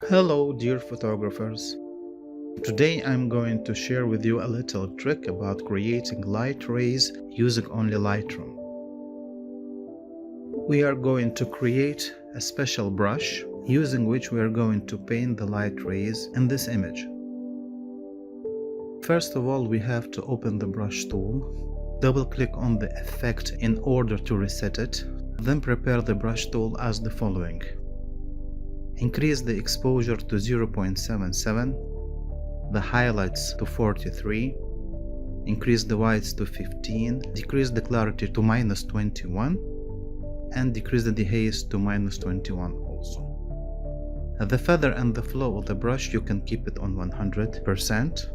Hello dear photographers. Today I'm going to share with you a little trick about creating light rays using only Lightroom. We are going to create a special brush using which we are going to paint the light rays in this image. First of all, we have to open the brush tool, double click on the effect in order to reset it, then prepare the brush tool as the following. Increase the exposure to 0.77, the highlights to 43, increase the whites to 15, decrease the clarity to -21, and decrease the dehaze to -21 also. The feather and the flow of the brush, you can keep it on 100%.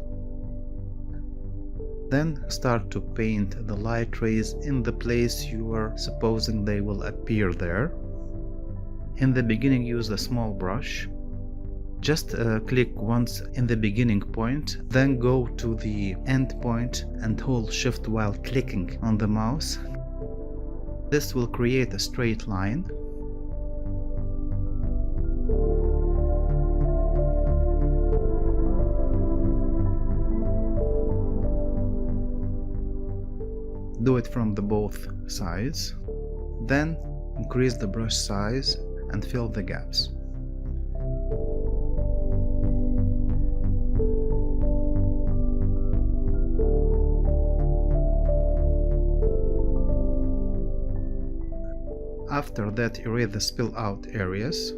Then start to paint the light rays in the place you are supposing they will appear there. In the beginning, use a small brush. Just click once in the beginning point, then go to the end point and hold shift while clicking on the mouse. This will create a straight line. Do it from the both sides. Then increase the brush size and fill the gaps. After that, erase the spill out areas.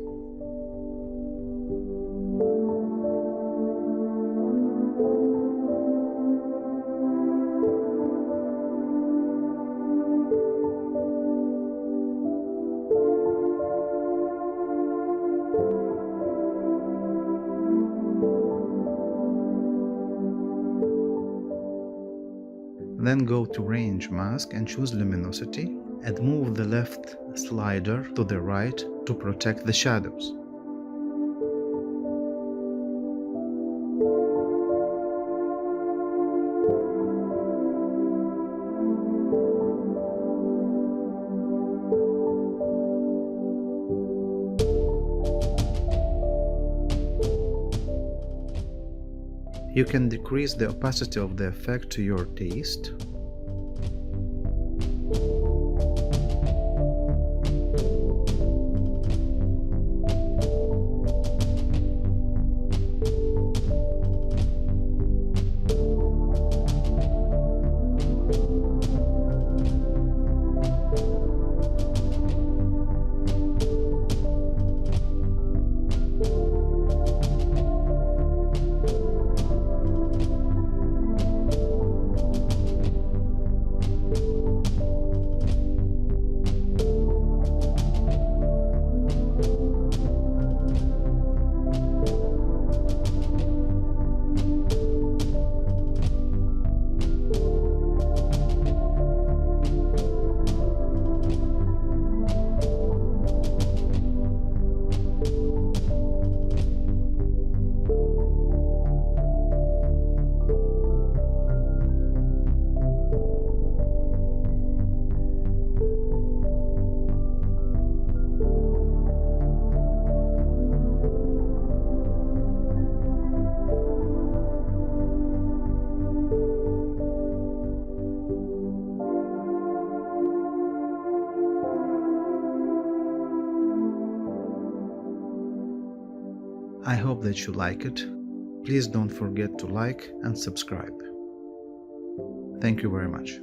Then go to Range Mask and choose Luminosity and move the left slider to the right to protect the shadows. You can decrease the opacity of the effect to your taste. I hope that you like it. Please don't forget to like and subscribe. Thank you very much.